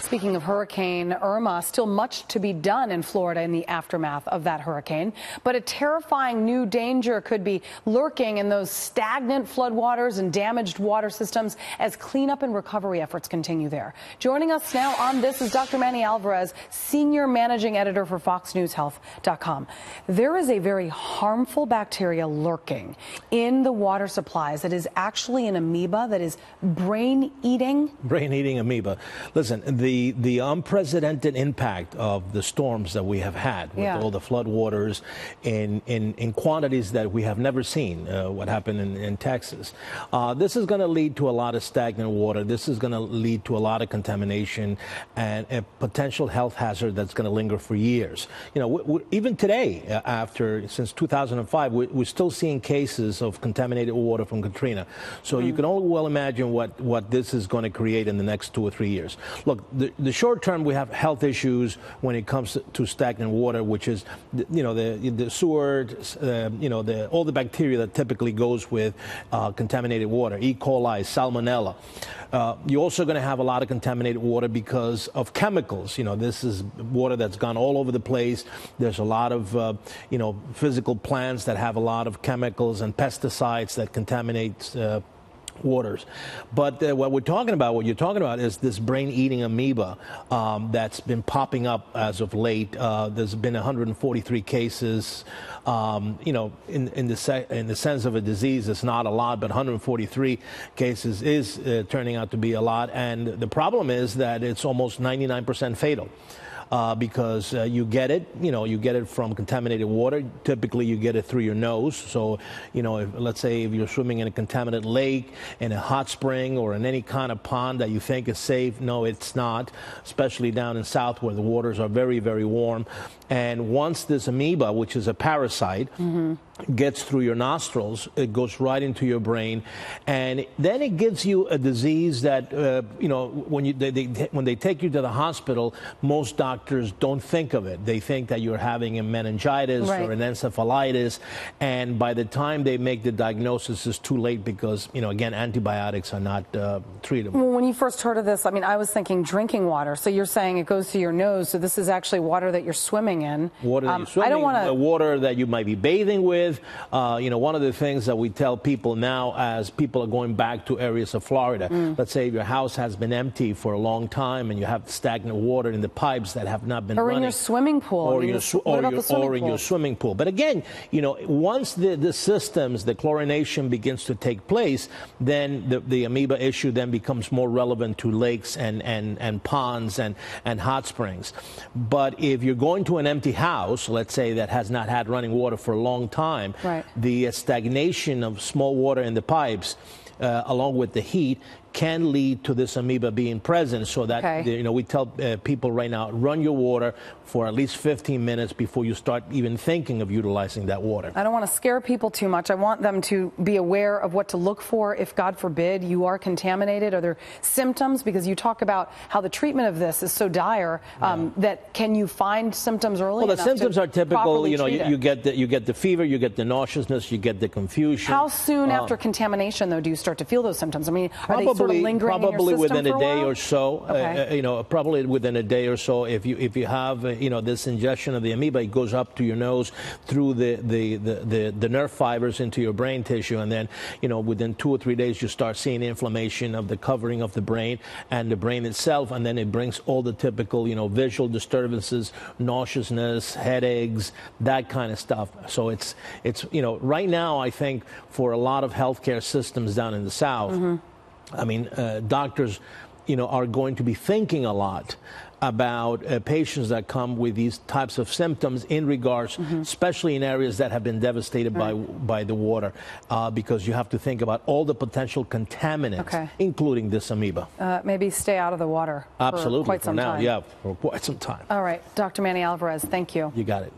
Speaking of Hurricane Irma, still much to be done in Florida in the aftermath of that hurricane. But a terrifying new danger could be lurking in those stagnant floodwaters and damaged water systems as cleanup and recovery efforts continue there. Joining us now on this is Dr. Manny Alvarez, Senior Managing Editor for FoxNewsHealth.com. There is a very harmful bacteria lurking in the water supplies that is actually an amoeba that is brain-eating. Brain-eating amoeba. Listen, the unprecedented impact of the storms that we have had with all the floodwaters in quantities that we have never seen, what happened in Texas. This is going to lead to a lot of stagnant water. This is going to lead to a lot of contamination and a potential health hazard that's going to linger for years. You know, even today, since 2005, we're still seeing cases of contaminated water from Katrina. So you can only well imagine what this is going to create in the next 2 or 3 years. Look, the short term, we have health issues when it comes to stagnant water, which is, the sewer, all the bacteria that typically goes with contaminated water, E. coli, salmonella. You're also going to have a lot of contaminated water because of chemicals. You know, this is water that's gone all over the place. There's a lot of, physical plants that have a lot of chemicals and pesticides that contaminate waters. But what you're talking about is this brain-eating amoeba that's been popping up as of late. There's been 143 cases. In the sense of a disease, it's not a lot, but 143 cases is turning out to be a lot. And the problem is that it's almost 99% fatal. Because you get it from contaminated water. Typically, you get it through your nose. So, let's say if you're swimming in a contaminated lake, in a hot spring, or in any kind of pond that you think is safe, no, it's not, especially down in south where the waters are very, very warm. And once this amoeba, which is a parasite, gets through your nostrils, it goes right into your brain, and then it gives you a disease that, when they take you to the hospital, most doctors don't think of it. They think that you're having a meningitis or an encephalitis, and by the time they make the diagnosis, it's too late because, again, antibiotics are not treatable. Well, when you first heard of this, I was thinking drinking water. So you're saying it goes to your nose, so this is actually water that you're swimming in. Water that you're swimming, I don't want water that you might be bathing with. One of the things that we tell people now as people are going back to areas of Florida, let's say your house has been empty for a long time and you have stagnant water in the pipes that have not been running. Or in your swimming pool. Or in your swimming pool. But again, once the systems, the chlorination begins to take place, then the amoeba issue then becomes more relevant to lakes and ponds and hot springs. But if you're going to an empty house, let's say that has not had running water for a long time, the stagnation of small water in the pipes, along with the heat, can lead to this amoeba being present. So that we tell people right now, run your water for at least 15 minutes before you start even thinking of utilizing that water. I don't want to scare people too much. I want them to be aware of what to look for if, God forbid, you are contaminated. Are there symptoms? Because you talk about how the treatment of this is so dire that can you find symptoms early? Well, the symptoms are typical. You get the fever, you get the nauseousness, you get the confusion. How soon after contamination, though, do you start to feel those symptoms? Are they sort of lingering in your system within for a day or so. Probably within a day or so. If you have this ingestion of the amoeba, it goes up to your nose through the nerve fibers into your brain tissue, and then within 2 or 3 days you start seeing inflammation of the covering of the brain and the brain itself, and then it brings all the typical visual disturbances, nauseousness, headaches, that kind of stuff. So it's right now I think for a lot of healthcare systems down in the South. Doctors, are going to be thinking a lot about patients that come with these types of symptoms in regards, especially in areas that have been devastated by the water, because you have to think about all the potential contaminants, including this amoeba. Maybe stay out of the water. Absolutely, for quite some time. Yeah, for quite some time. All right, Dr. Manny Alvarez, thank you. You got it.